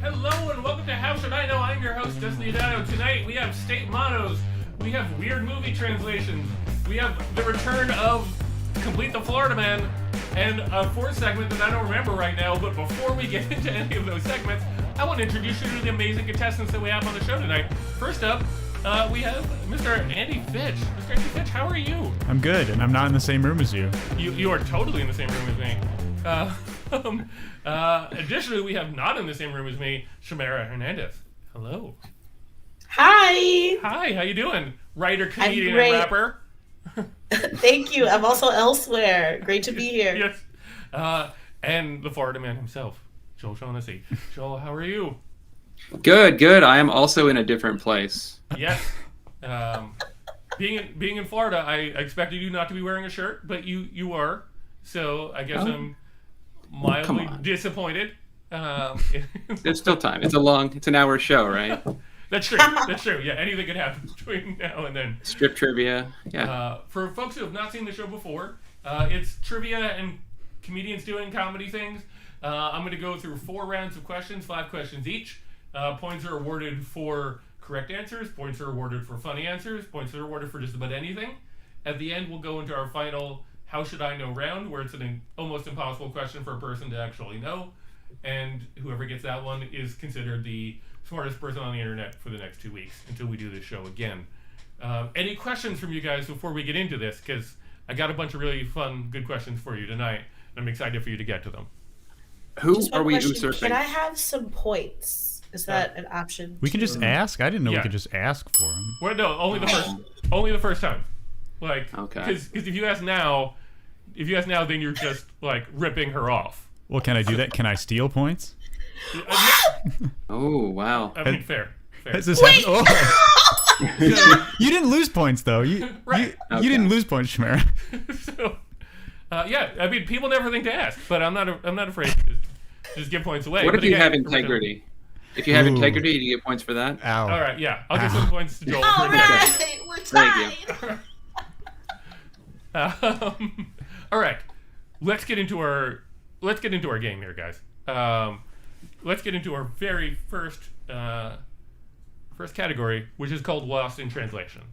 Hello and welcome to How Should I Know? I'm your host, Destiny Dado. Tonight we have state mottos, we have weird movie translations, we have the return of Complete the Florida Man, and a fourth segment that I don't remember right now, but before we get into any of those segments, I want to introduce you to the amazing contestants that we have on the show tonight. First up, we have Mr. Andy Fitch. Mr. Andy Fitch, how are you? I'm good, and I'm not in the same room as you. You are totally in the same room as me. Additionally, we have not in the same room as me, Shamarah Hernandez. Hello. Hi. Hi, how you doing? Writer, comedian, and rapper. Thank you. I'm also elsewhere. Great to be here. Yes. And the Florida man himself, Joel Shaughnessy. Joel, how are you? Good. I am also in a different place. Yes. Being in Florida, I expected you not to be wearing a shirt, but you are. So I guess I'm mildly disappointed. There's still time. It's an hour show, right? That's true. Yeah, anything could happen between now and then. Strip trivia. Yeah. For folks who have not seen the show before, it's trivia and comedians doing comedy things. I'm going to go through 4 rounds of questions, 5 questions each. Points are awarded for correct answers. Points are awarded for funny answers. Points are awarded for just about anything. At the end, we'll go into our final How Should I Know round, where it's an almost impossible question for a person to actually know. And whoever gets that one is considered the smartest person on the internet for the next 2 weeks until we do this show again. Any questions from you guys before we get into this? Because I got a bunch of really fun, good questions for you tonight, and I'm excited for you to get to them. Who are we usurping? Can I have some points? Is that an option? We can just ask. I didn't know we could just ask for them. Well, no, only the first time. Like, okay. Because if you ask now, then you're just like ripping her off. Well, can I do that? Can I steal points? Oh, wow. I mean, fair. Has this happened? Oh. You didn't lose points, though. You didn't lose points, Shamarah. So, yeah, I mean, people never think to ask, but I'm not afraid to just give points away. What if you have integrity? If you have integrity, do you get points for that? Ow. All right, yeah. I'll give some points to Joel. All right, we're tied. All right, let's get into our game here, guys. Let's get into our very first category, which is called Lost in Translation.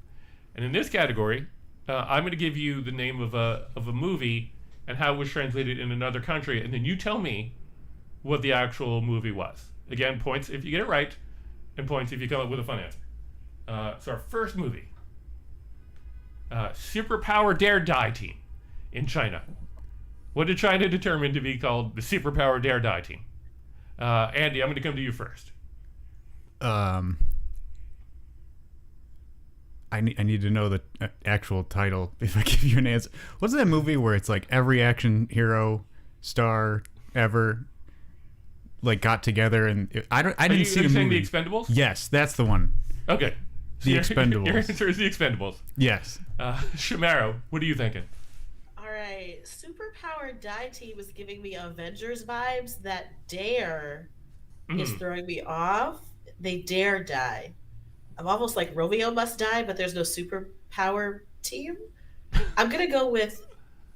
And in this category, I'm going to give you the name of a movie and how it was translated in another country, and then you tell me what the actual movie was. Again, points if you get it right, and points if you come up with a fun answer. So our first movie, Superpower Dare Die Team in China. What did China determine to be called the Superpower Dare Die Team? Andy, I'm going to come to you first. I need to know the actual title if I give you an answer. What's that movie where it's like every action hero star ever like got together and I didn't see the movie. The Expendables? Yes, that's the one. Okay. So The Expendables. Your answer is The Expendables. Yes. Shamarah, what are you thinking? All right, Superpower Die Team was giving me Avengers vibes. That dare is throwing me off. They dare die. I'm almost like Romeo Must Die, but there's no superpower team. I'm gonna go with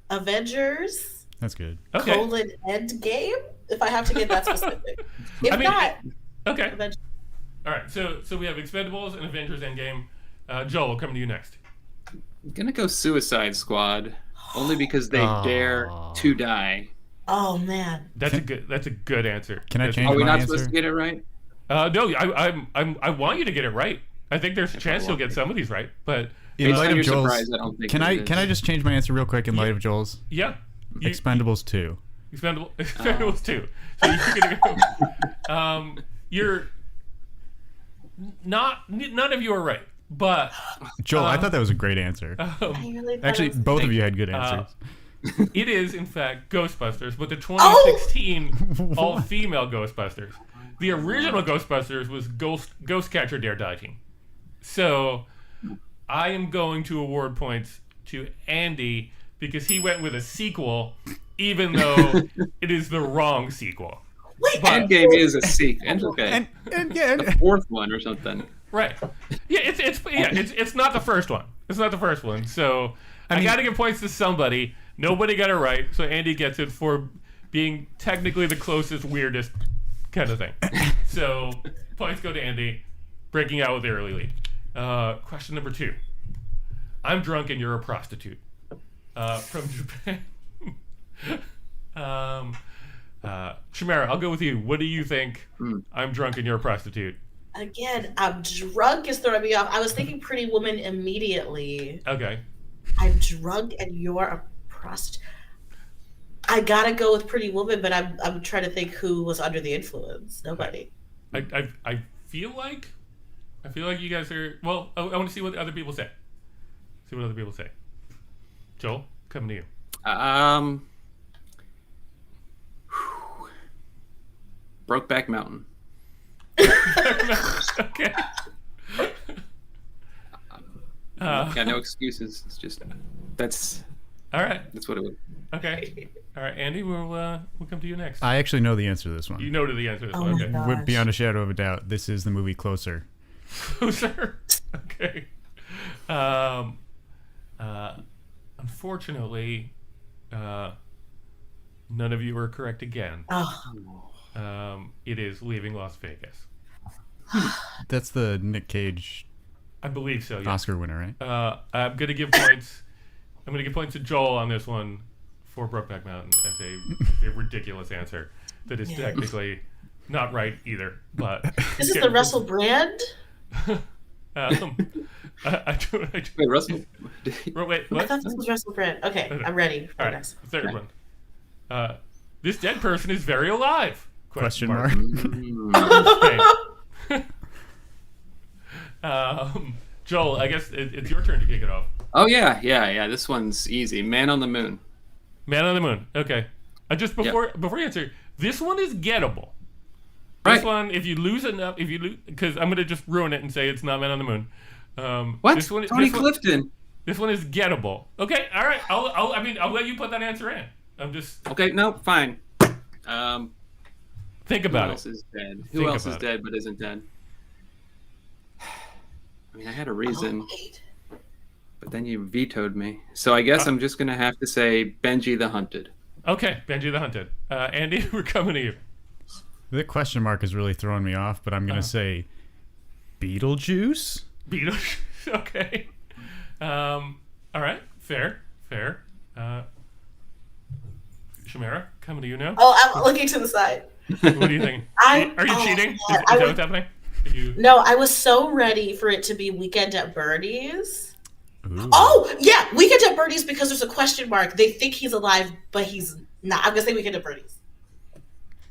Avengers. That's good. Okay. Endgame. If I have to get that specific. Okay. Avengers. All right. So we have Expendables and Avengers Endgame. Joel, coming to you next. I'm going to go Suicide Squad, only because they dare to die. Oh man. That's a good answer. Can I change Are we my not answer? supposed to get it right? No, I want you to get it right. I think there's a chance you'll get some of these right, but In light of your Joel's, surprise, I don't think can I just change my answer real quick in light of Joel's? yeah. Expendables 2. Expendables 2. So you're gonna go. You're not. None of you are right, but Joel, I thought that was a great answer. Actually, both of you had good answers. It is in fact Ghostbusters, but the 2016 all-female Ghostbusters. The original Ghostbusters was Ghost Catcher Dare Die Team. So I am going to award points to Andy because he went with a sequel, even though it is the wrong sequel. Wait, Endgame is a sequel. Okay. And the fourth one or something. Right. Yeah, it's not the first one. It's not the first one. So I got to give points to somebody. Nobody got it right, so Andy gets it for being technically the closest, weirdest kind of thing. So points go to Andy, breaking out with the early lead. Question number 2. I'm drunk and you're a prostitute. From Japan. Shamarah, I'll go with you. What do you think? I'm drunk and you're a prostitute. Again, I'm drunk is throwing me off. I was thinking Pretty Woman immediately. Okay. I'm drunk and you're a prostitute. I gotta go with Pretty Woman, but I'm trying to think who was under the influence. Nobody. I feel like you guys are. Well, I want to see what other people say. See what other people say. Joel, coming to you. Brokeback Mountain. Okay. Got no excuses. It's just that's all right. That's what it was. Okay. All right, Andy, we'll come to you next. I actually know the answer to this one. You know the answer to this one. Okay. gosh. Beyond a shadow of a doubt, this is the movie Closer. Closer. Okay. Unfortunately, none of you are correct again. Oh. It is Leaving Las Vegas. That's the Nick Cage I believe so. Yeah. Oscar winner, right? I'm gonna give points. I'm gonna give points to Joel on this one for Brokeback Mountain as a ridiculous answer that is technically not right either. But This is the Russell Brand? I don't. Wait, Russell. Wait, I what? thought this was Russell Brand. Okay, I'm ready for All the right, next one. third one. This dead person is very alive? Question mark. Okay. Joel, I guess it's your turn to kick it off. Oh yeah. This one's easy. Man on the Moon. Man on the Moon. Okay. Before you answer, this one is gettable. Right. This one, if you lose enough, because I'm gonna just ruin it and say it's not Man on the Moon. What? This one, Tony Clifton. This one is gettable. Okay. All right. I'll let you put that answer in. I'm just. Okay. No. Fine. Think about Who else it. is dead? Think Who else is about it. dead but isn't dead? I mean, I had a reason, but then you vetoed me. So I guess I'm just gonna have to say Benji the Hunted. Okay, Benji the Hunted. Andy, we're coming to you. The question mark is really throwing me off, but I'm going to say Beetlejuice? Beetlejuice. Okay. All right. Fair. Shamarah, coming to you now. Oh, I'm looking to the side. What do you think? Are you cheating? Is that what's happening? No, I was so ready for it to be Weekend at Bernie's. Ooh. Oh, yeah, Weekend at Bernie's because there's a question mark. They think he's alive, but he's not. I'm going to say Weekend at Bernie's.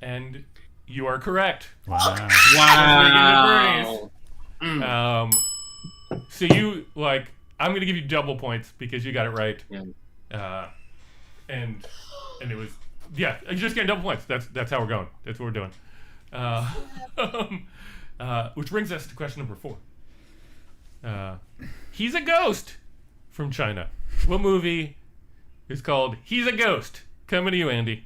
And you are correct. Wow. Wow. So you, I'm going to give you double points because you got it right. Yeah. And it was, you're just getting double points. That's how we're going. That's what we're doing. Which brings us to question number 4. He's a Ghost from China. What movie is called He's a Ghost? Coming to you, Andy.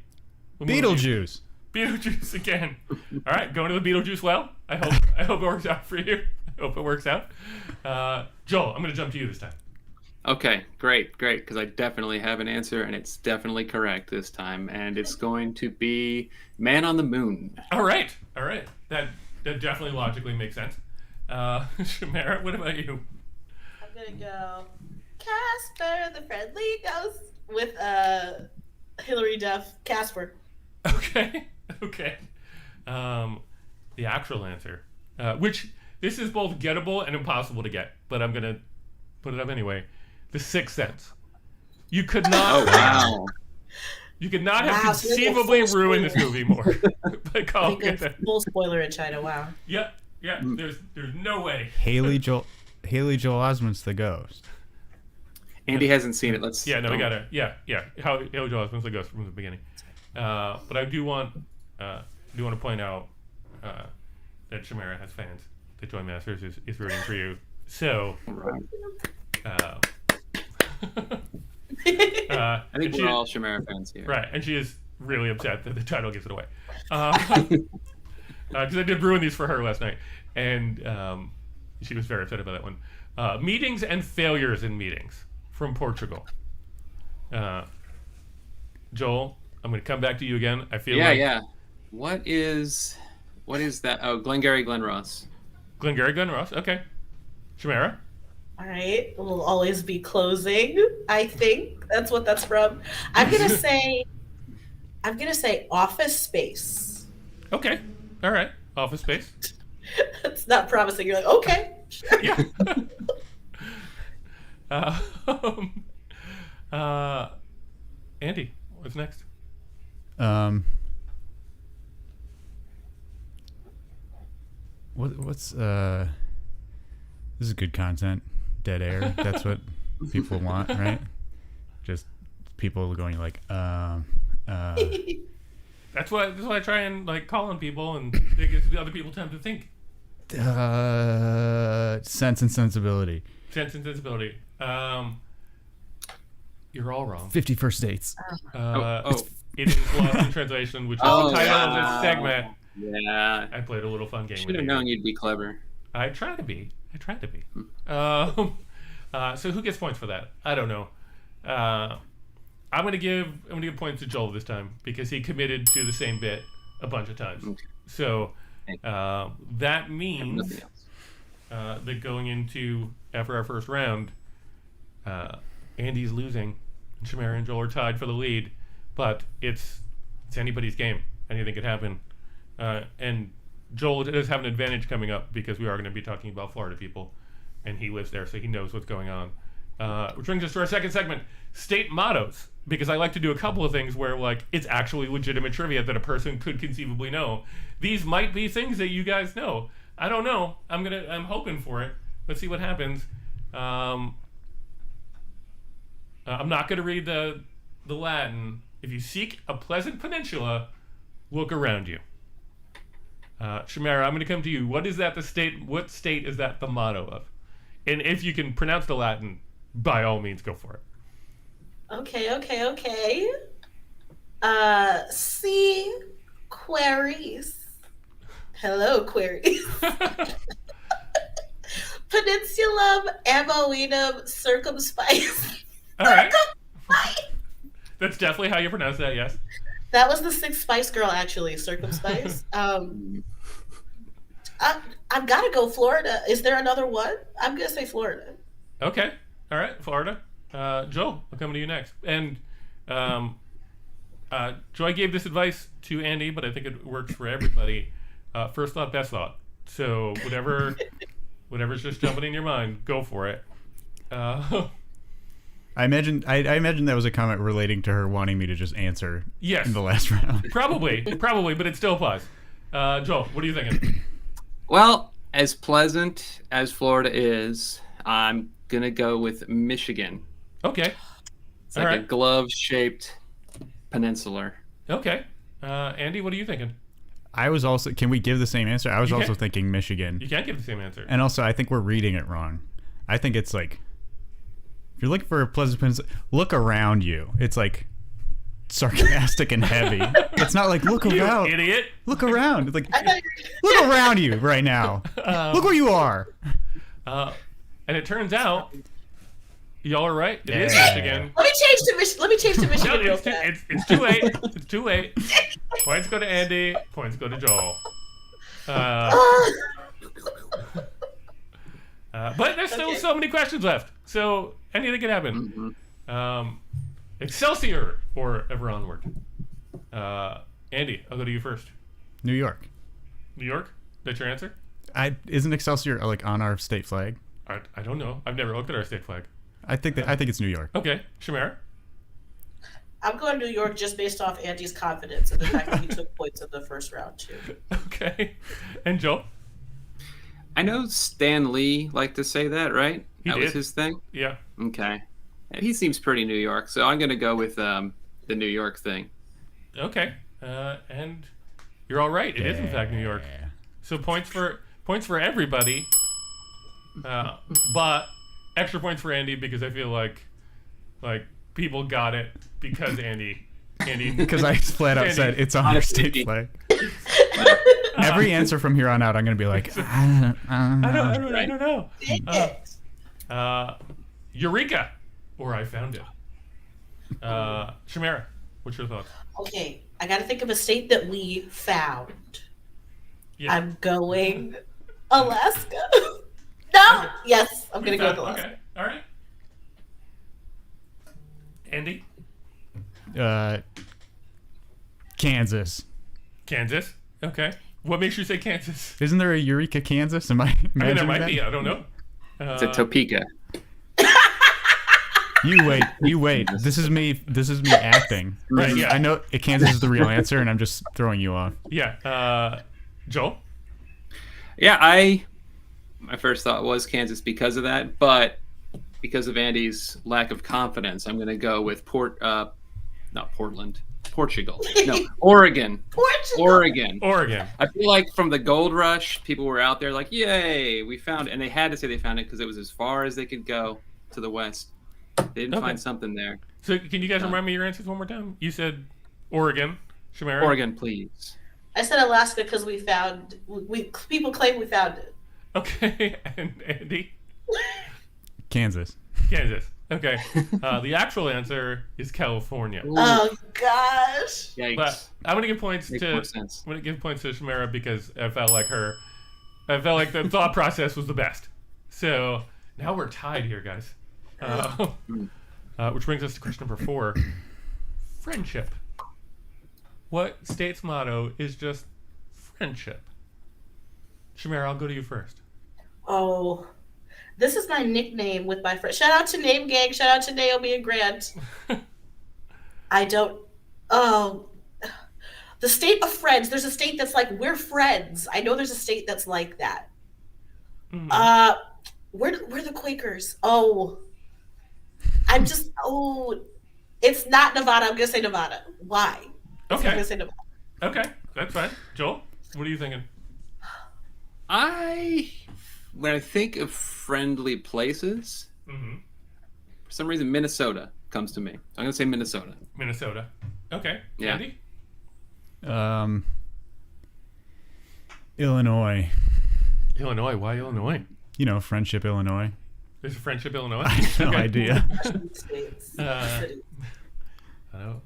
Beetlejuice. Beetlejuice again. All right, going to the Beetlejuice well. I hope it works out for you. I hope it works out. Joel, I'm going to jump to you this time. Okay, great, because I definitely have an answer, and it's definitely correct this time, and it's going to be Man on the Moon. All right. That definitely logically makes sense. Shamarah, what about you? I'm going to go Casper the Friendly Ghost with Hilary Duff. Casper. Okay. The actual answer, which this is both gettable and impossible to get, but I'm going to put it up anyway. The Sixth Sense. You could not. Oh wow! You could not have conceivably ruined this movie more by calling it that. Full spoiler in China. Wow. Yeah. There's no way. Haley Joel Osment's the Ghost. Andy hasn't seen it. Let's. Yeah. No, we gotta. Yeah. How Haley Joel Osment's the Ghost from the beginning. But I do want to point out that Shamarah has fans. That Joy Masters is rooting for you. So. I think we're all Shamarah fans here. Right, and she is really upset that the title gives it away. Because I did ruin these for her last night, and she was very upset about that one. Meetings and failures in meetings from Portugal. Yeah. Joel, I'm going to come back to you again. I feel Yeah. What is What is that? Oh, Glengarry Glen Ross. Glengarry Glen Ross. Okay. Shamarah? All right, will always be closing. I think that's what that's from. I'm gonna say Office Space. Okay. All right. Office Space. It's not promising. You're like, okay. Sure. Yeah. Andy, what's next? What's this is good content. Dead air. That's what people want, right? Just people going like, That's why I try and like call on people and it gives the other people time to think. Sense and Sensibility. Sense and Sensibility. You're all wrong. 51st Dates. It is Lost in Translation, which is the title of this segment. Yeah. I played a little fun game. Should have known you'd be clever. I try to be. So who gets points for that? I don't know. I'm gonna give points to Joel this time because he committed to the same bit a bunch of times. Okay. So that means Nothing else. that going into after our first round, Andy's losing, and Shamarah and Joel are tied for the lead. But it's anybody's game. Anything could happen. And Joel does have an advantage coming up because we are going to be talking about Florida people, and he lives there, so he knows what's going on. Which brings us to our second segment, state mottos. Because I like to do a couple of things where like it's actually legitimate trivia that a person could conceivably know. These might be things that you guys know. I don't know. I'm hoping for it. Let's see what happens. I'm not going to read the Latin. If you seek a pleasant peninsula, look around you. Shamarah, I'm going to come to you. What is that? What state is that the motto of? And if you can pronounce the Latin, by all means, go for it. Okay. See quaeris. Hello, quaeris. Peninsulam, amoenam, circumspice. All right. That's definitely how you pronounce that, yes. That was the Sixth Spice Girl, actually, circumspice. I've got to go Florida. Is there another one? I'm going to say Florida. Okay. All right, Florida. Joel, I'll come to you next. And Joy gave this advice to Andy, but I think it works for everybody. First thought, best thought. So whatever's just jumping in your mind, go for it. I imagine that was a comment relating to her wanting me to just answer Yes. in the last round. Probably, but it still applies. Joel, what are you thinking? Well, as pleasant as Florida is, I'm going to go with Michigan. Okay. It's like a glove-shaped peninsular. Okay. Andy, what are you thinking? I was also. Can we give the same answer? I was You also can. thinking Michigan. You can't give the same answer. And also, I think we're reading it wrong. I think it's like, if you're looking for a pleasant peninsula, look around you. It's like sarcastic and heavy. It's not like look You around. idiot. Look around. It's like look around you right now. Look where you are. And it turns out, y'all are right. It is Yeah. Michigan. Let me change to Michigan No, real it's fast. too late. It's too late. Points go to Andy. Points go to Joel. But there's still so many questions left. So anything can happen. Excelsior or ever onward. Andy, I'll go to you first. New York. New York? That's your answer? Isn't Excelsior like on our state flag? I don't know. I've never looked at our state flag. I think it's New York. Okay. Shamarah? I'm going to New York just based off Andy's confidence and the fact that he took points in the first round, too. Okay. And Joel? I know Stan Lee liked to say that, right? He was did. his thing? Yeah. Okay. He seems pretty New York, so I'm going to go with the New York thing. Okay. And you're all right. It is in fact New York. So points for everybody. But extra points for Andy because I feel like people got it because Andy Because I flat out Andy. said it's on our state flag. Every answer from here on out, I'm gonna be like, I don't know. I don't know. Dang it. Eureka, or I found it. Shamarah, what's your thoughts? Okay, I got to think of a state that we found. Yeah. I'm going Alaska. No. Yes, I'm gonna go with Alaska. Okay. All right. Andy. Kansas. Kansas. Okay. What makes you say Kansas? Isn't there a Eureka, Kansas? Am I I mean, there imagining might that? be. I don't know. It's a Topeka. You wait. This is me acting. Right, yeah. I know Kansas is the real answer, and I'm just throwing you off. Yeah. Joel. Yeah, my first thought was Kansas because of that, but because of Andy's lack of confidence, I'm going to go with not Portland, Portugal. No, Oregon. Oregon. I feel like from the gold rush, people were out there like, yay, we found it. And they had to say they found it because it was as far as they could go to the west. They didn't find something there. So can you guys remind me your answers one more time? You said Oregon. Shamarah? Oregon, please. I said Alaska because people claim we found it. Okay. And Andy? Kansas. Okay. The actual answer is California. Ooh. Oh gosh. Yikes. But I'm gonna give points Makes more sense. I'm gonna give points to Shamarah because I felt like the thought process was the best. So now we're tied here, guys. Which brings us to question number 4. Friendship. What state's motto is just friendship? Shamarah, I'll go to you first. Oh, this is my nickname with my friend. Shout out to Name Gang. Shout out to Naomi and Grant. The state of friends. There's a state that's like, we're friends. I know there's a state that's like that. Mm-hmm. We're the Quakers. It's not Nevada. I'm gonna say Nevada. Why? Okay. I'm gonna say Nevada. Okay, that's fine. Joel, what are you thinking? When I think of friendly places, Mm-hmm. for some reason Minnesota comes to me. I'm gonna say Minnesota. Minnesota. Okay. Yeah. Andy? Illinois. Illinois. Why Illinois? You know, Friendship, Illinois. There's a Friendship, Illinois. I have no idea. States. I know.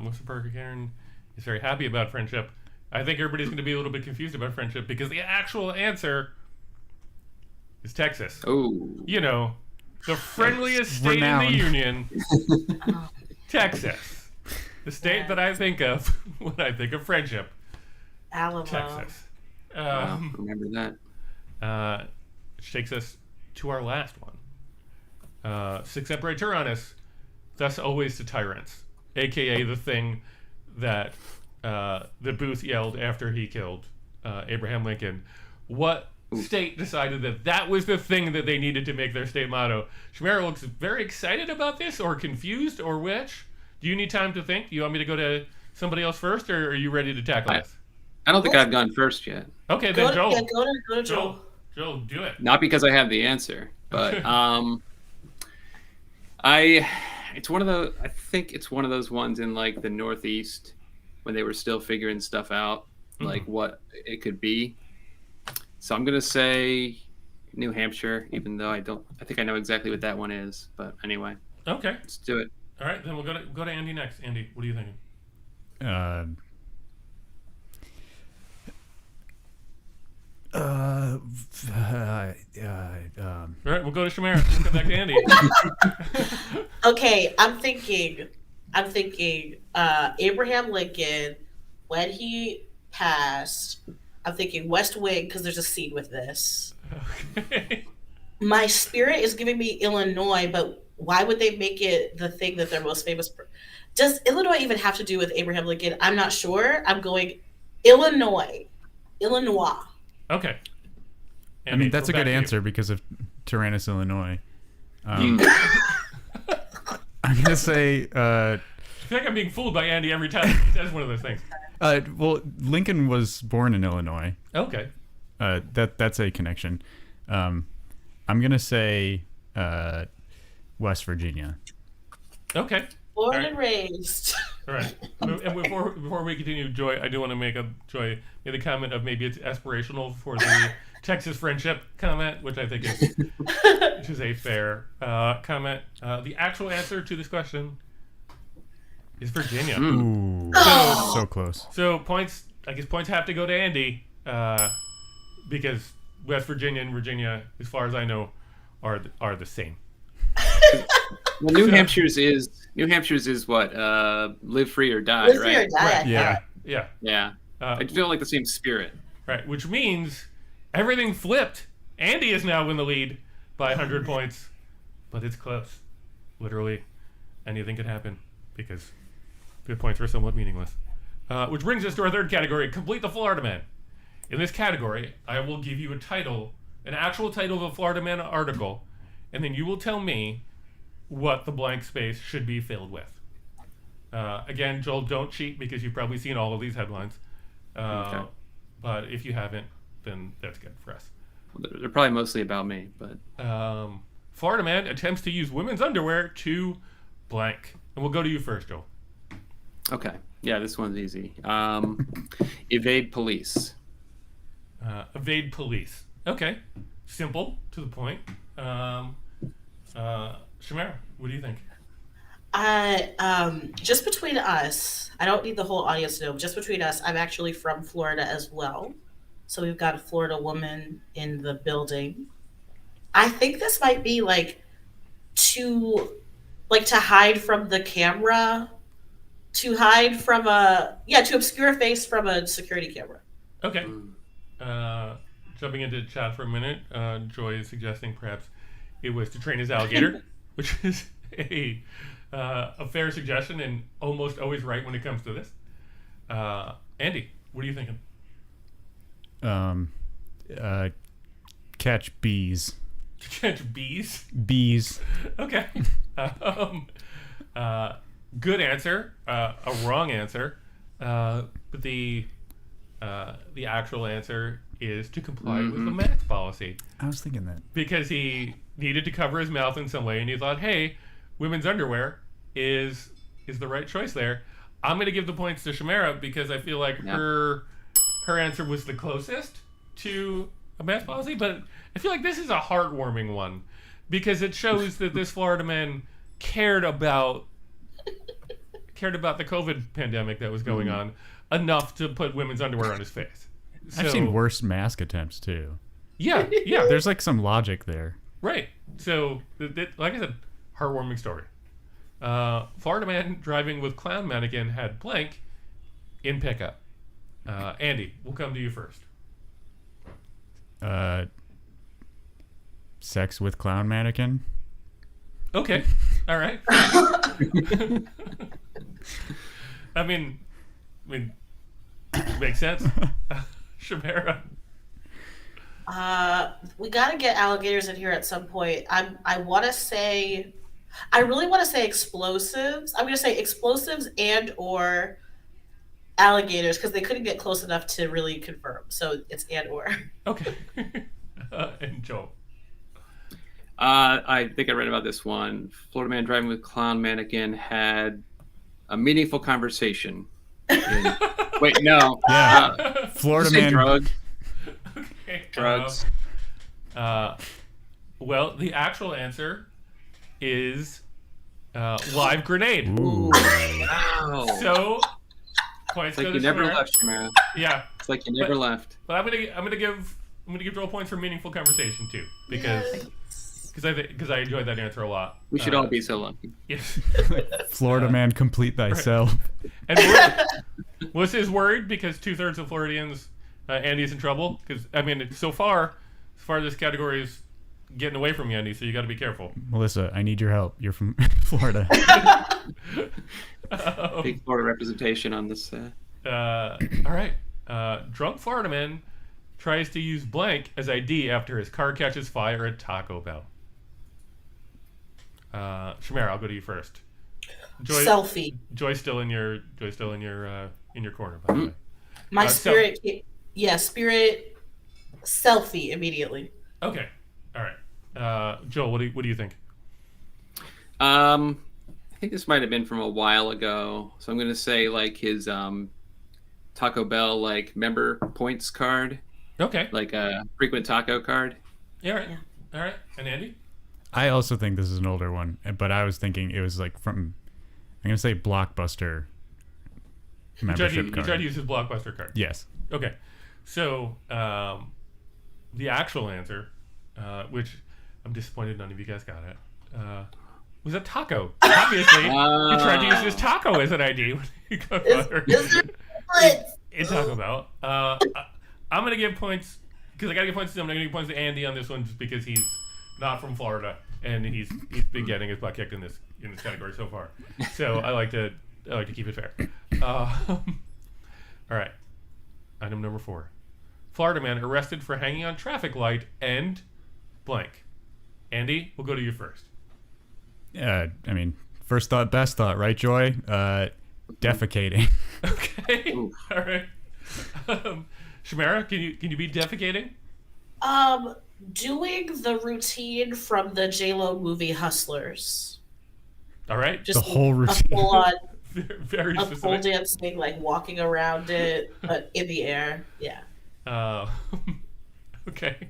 Melissa Parker Karen is very happy about Friendship. I think everybody's going to be a little bit confused about Friendship because the actual answer is Texas. Oh. You know, the friendliest state Renowned. in the Union, Texas. The state that I think of when I think of Friendship, Alamo. Texas. Remember that. Which takes us to our last one. Sic semper tyrannis, thus always to tyrants, a.k.a. the thing that the Booth yelled after he killed Abraham Lincoln. What state decided that was the thing that they needed to make their state motto? Shamarah looks very excited about this, or confused, or which? Do you need time to think? Do you want me to go to somebody else first, or are you ready to tackle this? I don't think I've gone first yet. Okay, then Joel. Go to Joel. Joel, do it. Not because I have the answer, but it's one of the. I think it's one of those ones in like the Northeast when they were still figuring stuff out, like what it could be. So I'm gonna say New Hampshire, even though I think I know exactly what that one is. But anyway, Okay. let's do it. All right, then we'll go to Andy next. Andy, what are you thinking? Uh, All right, we'll go to Shamarah. We'll come back to Andy. Okay, I'm thinking Abraham Lincoln, when he passed, I'm thinking West Wing because there's a scene with this. Okay. My spirit is giving me Illinois, but why would they make it the thing that they're most famous for? Does Illinois even have to do with Abraham Lincoln? I'm not sure. I'm going Illinois. Okay. I mean, that's a good answer because of Tyrannus, Illinois. I'm going to say... I feel like I'm being fooled by Andy every time he says one of those things. well, Lincoln was born in Illinois. Okay. That's a connection. I'm going to say West Virginia. Okay. Born and raised. All right. And before we continue, Joy, I do want to make the comment of maybe it's aspirational for the Texas friendship comment, which I think is a fair comment. The actual answer to this question is Virginia. Ooh, so close. So points have to go to Andy because West Virginia and Virginia, as far as I know, are the same. Well, New Hampshire's is what? Live free or die, Live right? free or die. Right. Yeah. Yeah. Yeah. I feel like the same spirit. Right. Which means everything flipped. Andy is now in the lead by 100 points, but it's close. Literally, anything could happen because the points are somewhat meaningless. Which brings us to our third category: complete the Florida Man. In this category, I will give you a title, an actual title of a Florida Man article, and then you will tell me what the blank space should be filled with. Again, Joel, don't cheat because you've probably seen all of these headlines. Okay. But if you haven't, then that's good for us. They're probably mostly about me, but Florida Man attempts to use women's underwear to blank. And we'll go to you first, Joel. okay. Yeah, this one's easy. Evade police. Evade police. Okay. Simple, to the point. Shamarah, what do you think? Just between us, I don't need the whole audience to know, but just between us, I'm actually from Florida as well. So we've got a Florida woman in the building. I think this might be to hide from the camera, to obscure a face from a security camera. Okay. Jumping into chat for a minute, Joy is suggesting perhaps it was to train his alligator, which is a fair suggestion and almost always right when it comes to this. Andy, what are you thinking? Catch bees. Catch bees? Bees. Okay. Good answer. A wrong answer. But the actual answer is to comply with the mask policy. I was thinking that. Because he needed to cover his mouth in some way, and he thought, hey, women's underwear is the right choice there. I'm going to give the points to Shamarah because I feel like her answer was the closest to a mask policy, but I feel like this is a heartwarming one because it shows that this Florida man cared about the COVID pandemic that was going on enough to put women's underwear on his face. I've seen worse mask attempts too. Yeah. There's some logic there. Right. So, like I said, heartwarming story. Florida man driving with clown mannequin had blank in pickup. Andy, we'll come to you first. Sex with clown mannequin. Okay. All right. I mean, makes sense. Shamarah. We got to get alligators in here at some point. I really want to say explosives. I'm going to say explosives and or alligators because they couldn't get close enough to really confirm. So it's and or. Okay. And Joel. I think I read about this one. Florida man driving with clown mannequin had a meaningful conversation. Wait, no. Yeah. Florida man. Drugs. Okay. Drugs. Well, the actual answer is live grenade. Ooh. Wow. So points It's like go you to never Shamarah. left, Shamarah. Yeah. It's like you never left. But I'm gonna give Joel points for meaningful conversation too because I enjoyed that answer a lot. We should all be so lucky. Yes. Florida man, complete thyself. And was his worried because 2/3 of Floridians, Andy's in trouble because so far this category is getting away from you, Andy. So you got to be careful. Melissa, I need your help. You're from Florida. Big Florida representation on this. All right. Drunk Florida man tries to use blank as ID after his car catches fire at Taco Bell. Shamarah, I'll go to you first. Joy, Selfie. Joy's still in your corner, by the way. My spirit. Spirit. Selfie immediately. Okay. All right. Joel, what do you think? I think this might have been from a while ago, so I'm going to say his Taco Bell member points card, Okay. like a frequent taco card. Yeah. All right. All right. And Andy? I also think this is an older one, but I was thinking it was from, I'm going to say Blockbuster membership You card. tried to use his Blockbuster card. Yes. Okay. So the actual answer, which I'm disappointed none of you guys got it, was a taco. Obviously, you tried to use this taco as an ID when you got butter in Taco Bell. I'm gonna give points because I gotta give points to him. I'm gonna give points to Andy on this one just because he's not from Florida and he's been getting his butt kicked in this category so far. So I like to keep it fair. All right, item number 4. Florida man arrested for hanging on traffic light and blank. Andy, we'll go to you first. I mean, first thought, best thought, right, Joy? Defecating. Okay. Oof. All right. Shamarah, can you be defecating? Doing the routine from the J-Lo movie Hustlers. All right. Just the whole routine. A full-on, very a specific. full dancing, like walking around it, but in the air. Yeah. Okay.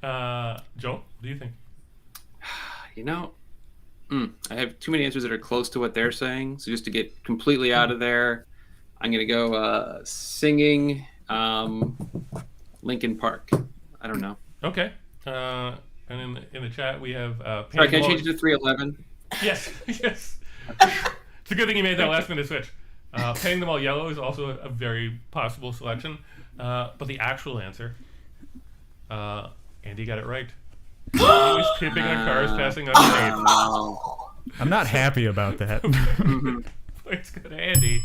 Joel, what do you think? I have too many answers that are close to what they're saying. So just to get completely out of there, I'm going to go singing Linkin Park. I don't know. Okay. And in the chat, we have... Sorry, can I change it to 311? Yes. Yes. It's a good thing you made that last minute switch. Painting them all yellow is also a very possible selection. But the actual answer, Andy got it right. He was tipping on cars passing underneath. I'm not happy about that. It's good, Andy,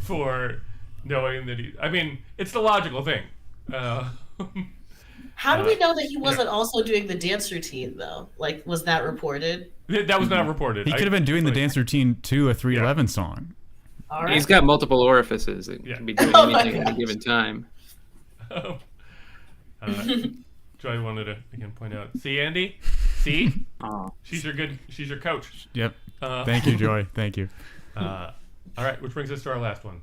for knowing that I mean, it's the logical thing. How do we know that he wasn't also doing the dance routine, though? Like, was that reported? That was not reported. He could have been doing the dance routine to a 311 song. All right. He's got multiple orifices. It can be doing anything at a given time. Joy wanted to again point out. See, Andy? See? Oh. She's your coach. Yep. Thank you, Joy. Thank you. All right, which brings us to our last one.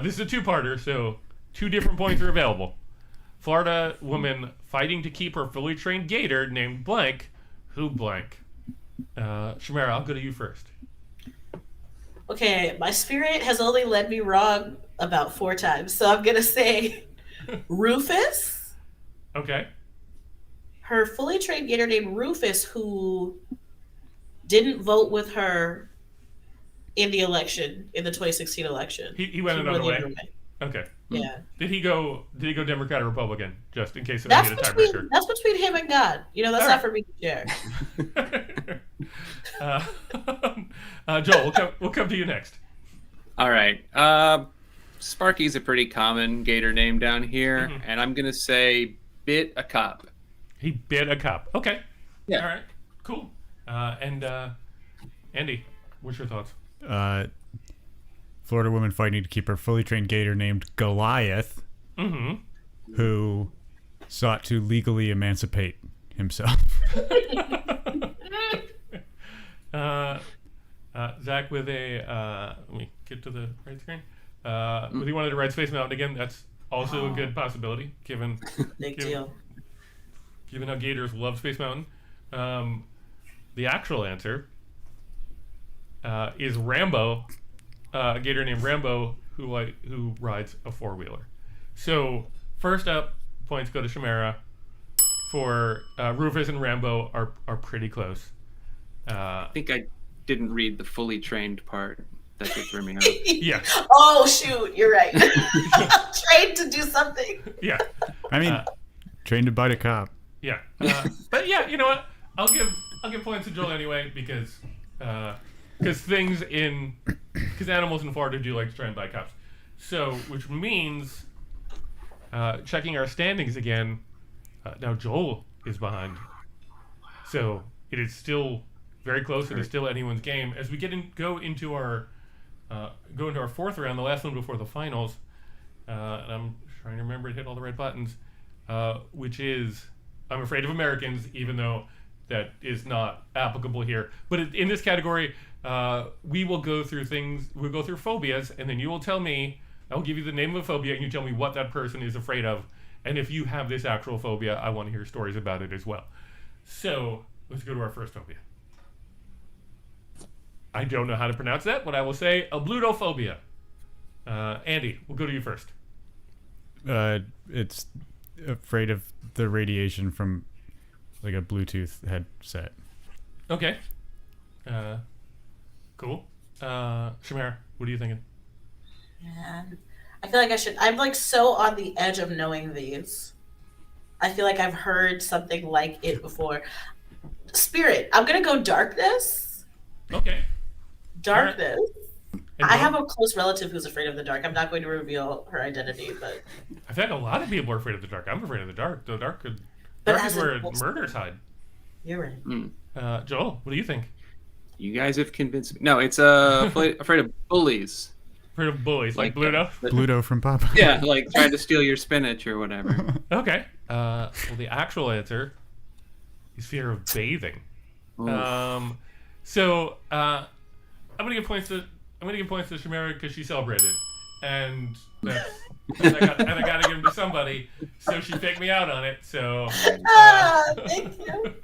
This is a two-parter, so 2 different points are available. Florida woman fighting to keep her fully trained gator named blank. Who blank? Shamarah, I'll go to you first. Okay, my spirit has only led me wrong about 4 times, so I'm going to say Rufus. Okay. Her fully trained gator named Rufus, who didn't vote with her in the election, in the 2016 election. He went another way. Okay. Yeah. Did he go Democrat or Republican? Just in case I That's need a tiebreaker. That's between him and God. That's all not right. for me to share. Joel, we'll come to you next. All right. Sparky's a pretty common gator name down here, and I'm going to say bit a cop. He bit a cop. Okay. Yeah. All right. Cool. And Andy, what's your thoughts? Florida woman fighting to keep her fully trained gator named Goliath, who sought to legally emancipate himself. Zach with a let me get to the right screen. With you wanted to ride Space Mountain again, that's also a good possibility given how gators love Space Mountain. The actual answer is Rambo, a gator named Rambo who rides a 4-wheeler. So first up, points go to Shamarah. For Rufus and Rambo are pretty close. I think I didn't read the fully trained part. That just threw me off. Yeah. Oh shoot, you're right. Trained to do something. Yeah. I mean, trained to bite a cop. Yeah. But yeah, you know what? I'll give points to Joel anyway because animals in Florida do like to try and bite cops. So, which means checking our standings again. Now Joel is behind. So it is still very close. It is still anyone's game. As we go into our 4th round, the last one before the finals, and I'm trying to remember to hit all the right buttons, which is I'm Afraid of Americans, even though that is not applicable here. But in this category, we will go through things. We'll go through phobias, and then you will tell me. I'll give you the name of a phobia, and you tell me what that person is afraid of. And if you have this actual phobia, I want to hear stories about it as well. So let's go to our first phobia. I don't know how to pronounce that, but I will say ablutophobia. Andy, we'll go to you first. It's afraid of the radiation from like a Bluetooth headset. Okay. Cool. Shamarah, what are you thinking? Man, I feel like I should. I'm like so on the edge of knowing these. I feel like I've heard something like it before. Spirit. I'm gonna go darkness. Okay. Darkness. And I have a close relative who's afraid of the dark. I'm not going to reveal her identity, but I feel like a lot of people are afraid of the dark. I'm afraid of the dark. The dark is as where a ghost- murders hide. you're right. Joel, what do you think? You guys have convinced me. No, it's afraid of bullies. Afraid of bullies, like Bluto? Bluto from Popeye. Yeah, like trying to steal your spinach or whatever. Okay. Well, the actual answer is fear of bathing. So I'm gonna give points to Shamarah because she celebrated, and I gotta give them to somebody. So she faked me out on it. So Thank you.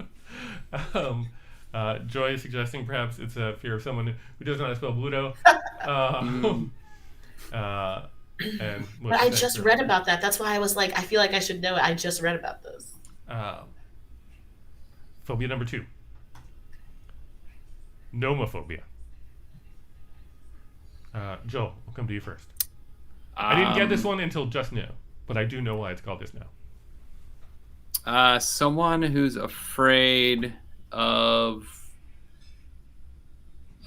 Joy is suggesting perhaps it's a fear of someone who doesn't know how to spell Bluto. And But I just read about that. That's why I was like, I feel like I should know it. I just read about this. Phobia number 2. Nomophobia. Joel, we'll come to you first. I didn't get this one until just now, but I do know why it's called this now. Someone who's afraid of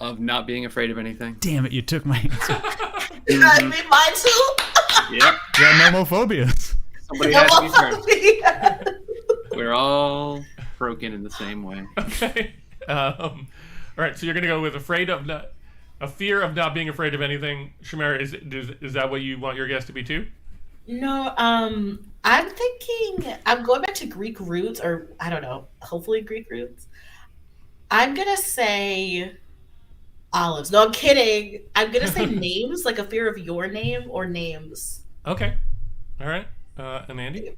not being afraid of anything. Damn it, you took my answer. I mean, mine too. Yep. Yeah, nomophobias. Somebody has to be first. We're all broken in the same way. Okay. All right, so you're gonna go with a fear of not being afraid of anything. Shamarah, is that what you want your guess to be too? No, I'm thinking I'm going back to Greek roots, or I don't know, hopefully Greek roots. I'm gonna say olives. No, I'm kidding. I'm gonna say names, like a fear of your name or names. Okay. All right. And Andy,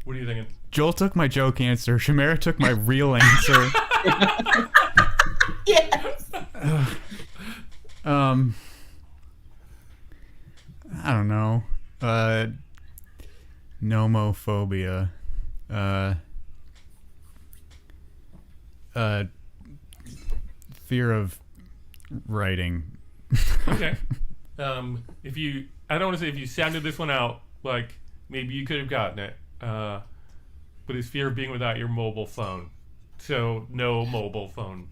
what are you thinking? Joel took my joke answer. Shamarah took my real answer. Yes. I don't know. Nomophobia. Fear of writing. Okay. I don't want to say if you sounded this one out, like maybe you could have gotten it. But it's fear of being without your mobile phone. So no mobile phone.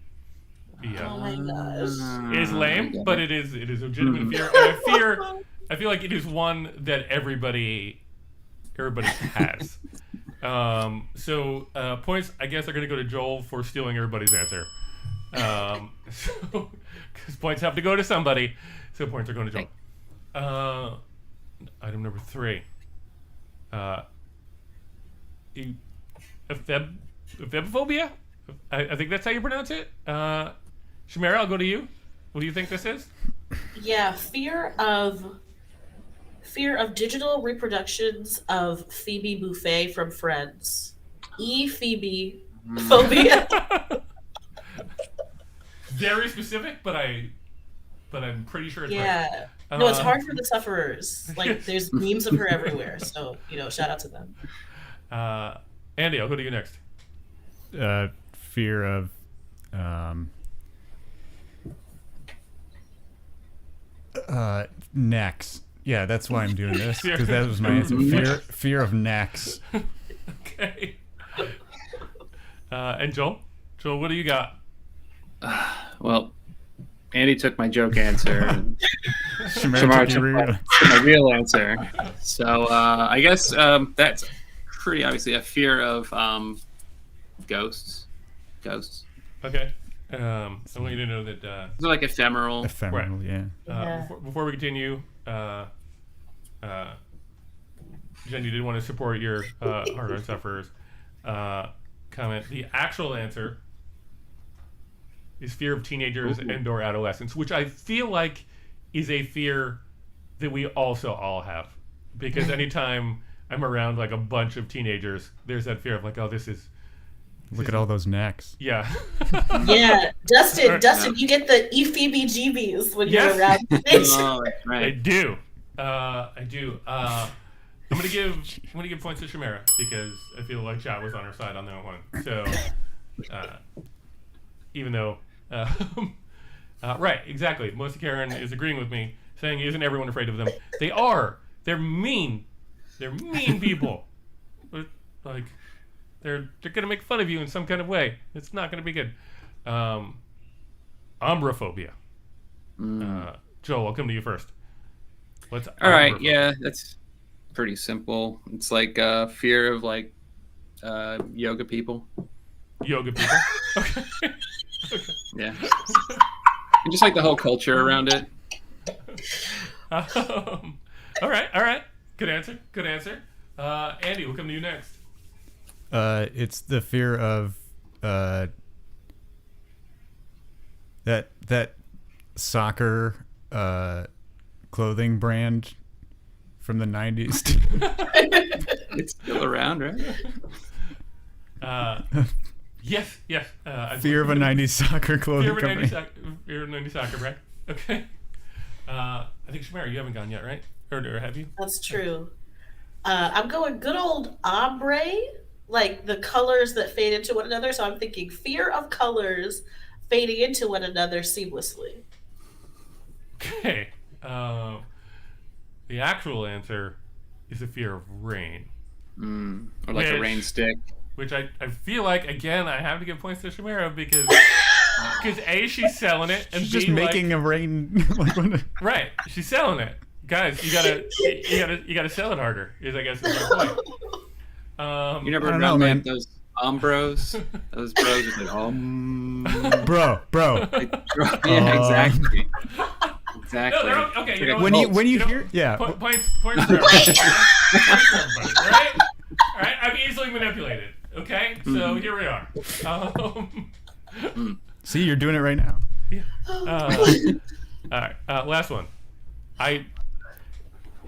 Yeah. Oh my gosh. It is lame, but it is a legitimate fear. And I feel like it is one that everybody has. So points, I guess, are going to go to Joel for stealing everybody's answer. Because points have to go to somebody, so points are going to Joel. Item number 3. Hippopotomonstrosesquippedal? I think that's how you pronounce it. Shamarah, I'll go to you. What do you think this is? Yeah, fear of digital reproductions of Phoebe Buffay from Friends. Phoebe phobia. Very specific, but I'm pretty sure it's right. Yeah. No, it's hard for the sufferers. Like, there's memes of her everywhere. So, shout out to them. Andy, I'll go to you next. Fear of necks. Yeah, that's why I'm doing this, because that was my answer. Fear of necks. Okay. And Joel, what do you got? Well, Andy took my joke answer. And Shamarah took my real answer. So I guess that's pretty obviously a fear of ghosts. Okay. I want you to know that. They're like ephemeral. Ephemeral, right. Yeah. Before we continue, Jen, you did want to support your hard-on sufferers. Comment. The actual answer is fear of teenagers and/or adolescents, which I feel like is a fear that we also all have, because anytime I'm around like a bunch of teenagers, there's that fear of like, oh, this is. Look at all those necks. Yeah. Yeah, Dustin, you get the EFBGBs when you're around. Oh, right. I do. I'm gonna give points to Shamarah because I feel like Chat was on her side on that one. So, even though, right, exactly, Melissa Karen is agreeing with me, saying, "Isn't everyone afraid of them?" They are. They're mean. They're mean people. Like, they're gonna make fun of you in some kind of way. It's not gonna be good. Ombrophobia. Joel, I'll come to you first. What's All right, ombrophobia? yeah, that's pretty simple. It's like fear of like yoga people. Yoga people. Okay. Yeah, and just like the whole culture around it. All right. Good answer. Andy, we'll come to you next. It's the fear of that soccer clothing brand from the 90s. It's still around, right? Yes. Fear of a 90s soccer clothing company. Fear of a 90s soccer brand. Okay. I think Shamarah, you haven't gone yet, right? Or have you? That's true. I'm going good old ombre, like the colors that fade into one another. So I'm thinking fear of colors fading into one another seamlessly. Okay. The actual answer is a fear of rain. Or like a rain stick. Which I feel like, again, I have to give points to Shamarah because A, she's selling it, and She's just B, making a rain. right, she's selling it. Guys, you gotta sell it harder. Is I guess is my point. You never I don't run know, like man. those ombros? Those bros are like, bro. yeah, exactly. Exactly. No, okay. You know When what? you hear, yeah. Points for everybody. Points for everybody. All right. I'm easily manipulated. Okay, so here we are. See, you're doing it right now. Yeah. All right. Last one.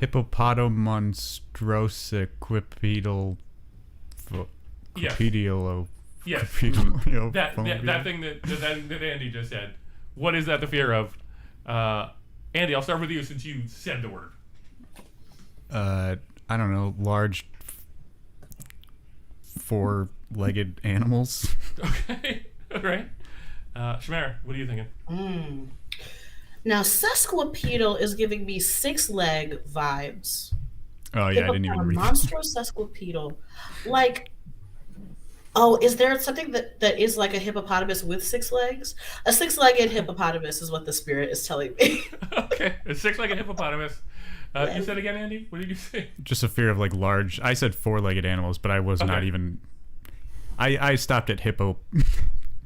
Hippopotomonstrosesquippedal. Yes. Yes. That thing that Andy just said. What is that the fear of? Andy, I'll start with you since you said the word. I don't know, large four-legged animals. Okay. All right. Shamarah, what are you thinking? Now, sesquipedal is giving me six-leg vibes. Oh yeah, I didn't even read that. Monstrosesquippedal. Like, oh, is there something that is like a hippopotamus with six legs? A six-legged hippopotamus is what the spirit is telling me. Okay. A six-legged hippopotamus. You said again, Andy? What did you say? Just a fear of like large. I said four-legged animals, but I was not even. I stopped at hippo.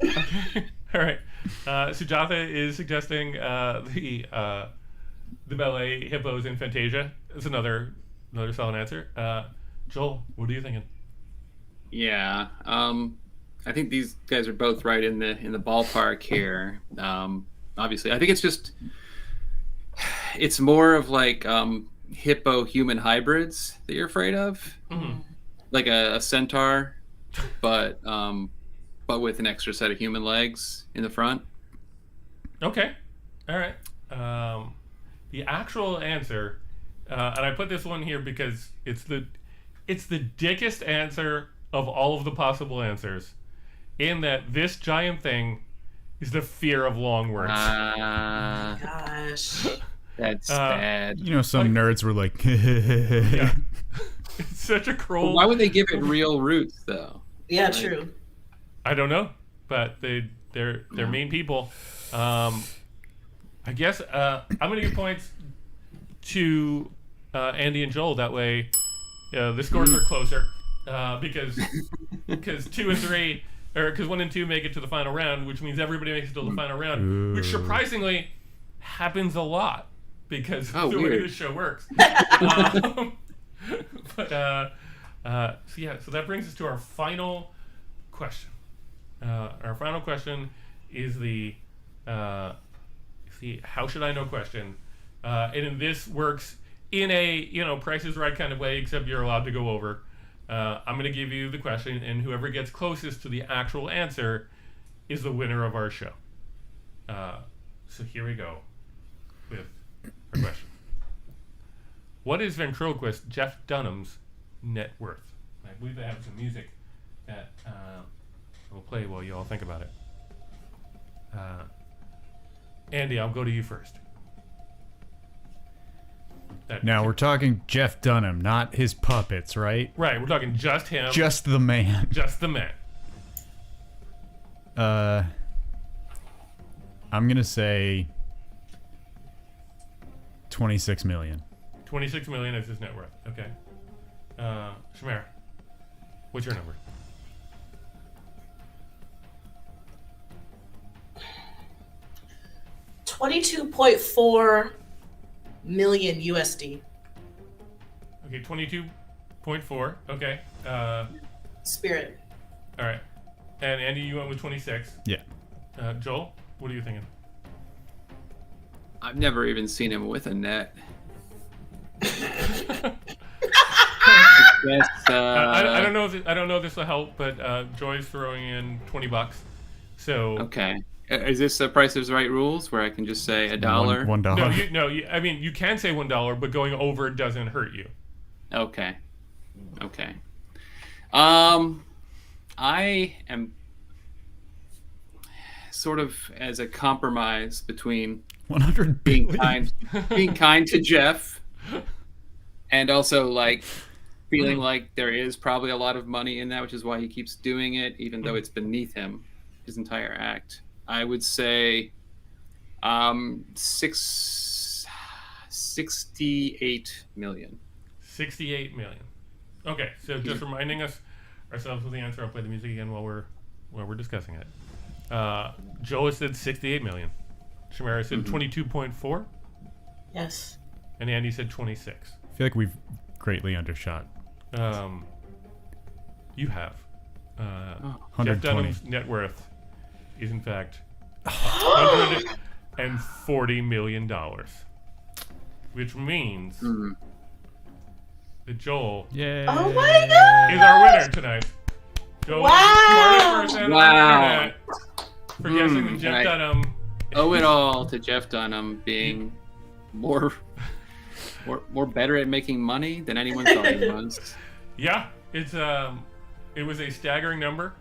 Okay. All right. Sujatha is suggesting the ballet Hippos in Fantasia. It's another solid answer. Joel, what are you thinking? Yeah. I think these guys are both right in the ballpark here. Obviously, I think it's more of like hippo human hybrids that you're afraid of, like a centaur, but with an extra set of human legs in the front. Okay. All right. The actual answer, and I put this one here because it's the dickest answer of all of the possible answers, in that this giant thing is the fear of long words. Gosh. That's bad. You know, some nerds were like, Yeah. It's such a cruel. Why would they give it real roots though? Yeah, true. I don't know, but they're mean people. I guess I'm gonna give points to Andy and Joel. That way, the scores are closer because 2 and 3, or because 1 and 2 make it to the final round, which means everybody makes it to the final round, which surprisingly happens a lot because of the way this show works. So that brings us to our final question. Our final question is the how should I know question, and this works in a Price is Right kind of way, except you're allowed to go over. I'm going to give you the question, and whoever gets closest to the actual answer is the winner of our show. So here we go with our question. What is ventriloquist Jeff Dunham's net worth? I believe they have some music that will play while you all think about it. Andy, I'll go to you first. Now we're talking Jeff Dunham, not his puppets, right? Right, we're talking just him. Just the man. Just the man. I'm gonna say 26 million. 26 million is his net worth. Okay. Shamarah, what's your number? $22.4 million USD. Okay, 22.4. Okay. Spirit. All right. And Andy, you went with 26. Yeah. Joel, what are you thinking? I've never even seen him with a net. I guess, I don't know if this will help, but Joy's throwing in $20. So okay. Is this the Price is Right rules where I can just say $1? $1. I mean, you can say $1, but going over doesn't hurt you. Okay. I am sort of as a compromise between 100 being billion. kind to Jeff and also like feeling like there is probably a lot of money in that, which is why he keeps doing it, even though it's beneath him, his entire act. I would say 68 million. 68 million. Okay, so just reminding ourselves of the answer. I'll play the music again while we're discussing it. Joel said 68 million. Shamarah said 22.4. Yes. And Andy said 26. I feel like we've greatly undershot. You have. Jeff 120. Dunham's net worth is in fact $140 million, which means that Joel Yay. Oh my God! is our winner tonight. Joel is the smartest person on the internet for guessing that Jeff Dunham. Owe it all to Jeff Dunham being more better at making money than anyone thought he was. Yeah, it was a staggering number.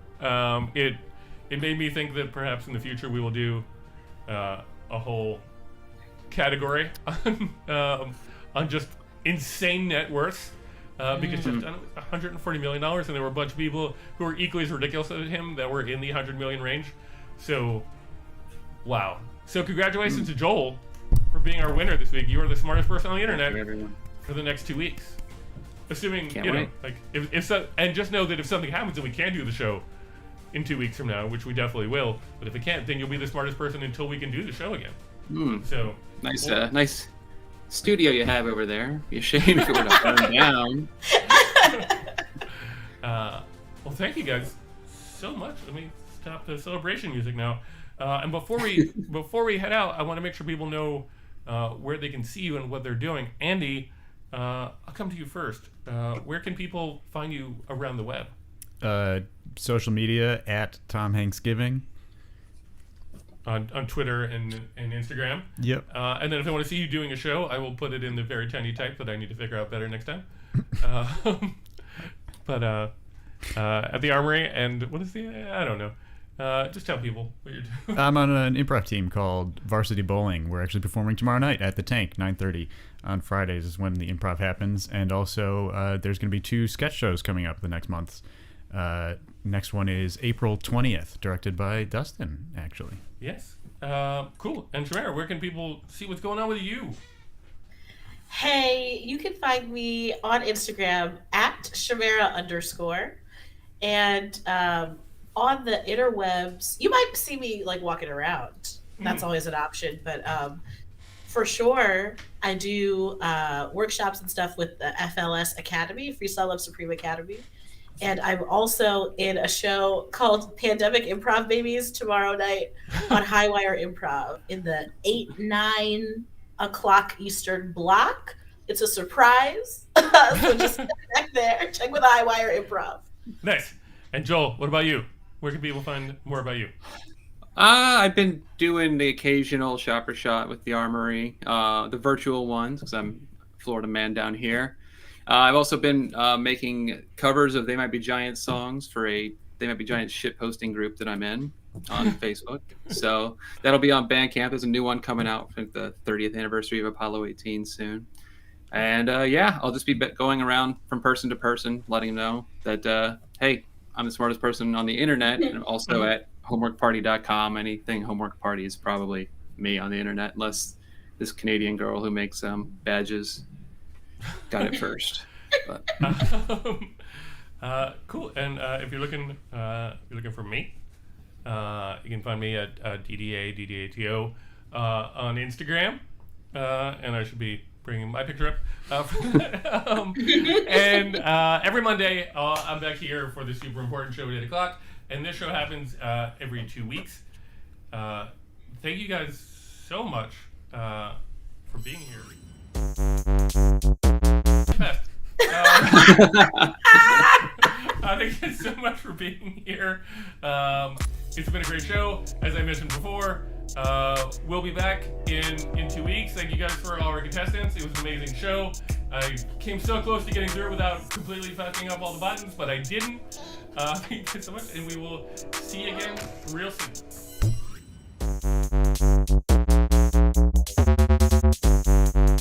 It made me think that perhaps in the future we will do a whole category on just insane net worths. Because Jeff Dunham was $140 million, and there were a bunch of people who were equally as ridiculous as him that were in the 100 million range. So, wow. So congratulations to Joel for being our winner this week. You are the smartest person on the internet for the next 2 weeks. Assuming, Can't you know, wait. like, if so, and just know that if something happens and we can do the show in 2 weeks from now, which we definitely will, but if it can't, then you'll be the smartest person until we can do the show again. So Nice, nice studio you have over there. Be a shame if it were to burn down. Well, thank you guys so much. Let me stop the celebration music now. And before we head out, I want to make sure people know where they can see you and what they're doing. Andy, I'll come to you first. Where can people find you around the web? Social media at Tom Hanksgiving. On Twitter and Instagram. Yep. And then if I want to see you doing a show, I will put it in the very tiny type that I need to figure out better next time. But at the Armory, and what is I don't know. Just tell people what you're doing. I'm on an improv team called Varsity Bowling. We're actually performing tomorrow night at the Tank, 9:30 on Fridays is when the improv happens. And also there's going to be 2 sketch shows coming up the next month. Next one is April 20th, directed by Dustin, actually. Yes. Cool. And Shamarah, where can people see what's going on with you? Hey, you can find me on Instagram at Shamarah_. And on the interwebs, you might see me like walking around. That's always an option. But for sure, I do workshops and stuff with the FLS Academy, Freestyle Love Supreme Academy. And I'm also in a show called Pandemic Improv Babies tomorrow night on Highwire Improv in the 8-9 o'clock Eastern block. It's a surprise. So just check there. Check with Highwire Improv. Nice. And Joel, what about you? Where can people find more about you? I've been doing the occasional shopper shot with the Armory, the virtual ones, because I'm Florida man down here. I've also been making covers of They Might Be Giant songs for a They Might Be Giant shit posting group that I'm in on Facebook. So that'll be on Bandcamp. There's a new one coming out for the 30th anniversary of Apollo 18 soon. And I'll just be going around from person to person, letting them know that, hey, I'm the smartest person on the internet, and also at homeworkparty.com. Anything homework party is probably me on the internet, unless this Canadian girl who makes badges got it first. But. Cool. And if you're looking for me, you can find me at DDATO on Instagram, and I should be bringing my picture up. And every Monday, I'm back here for the super important show at 8 o'clock, and this show happens every 2 weeks. Thank you guys so much for being here. Thank you so much for being here. It's been a great show, as I mentioned before. We'll be back in 2 weeks. Thank you guys for all our contestants. It was an amazing show. I came so close to getting through it without completely fucking up all the buttons, but I didn't. Thank you so much, and we will see you again real soon.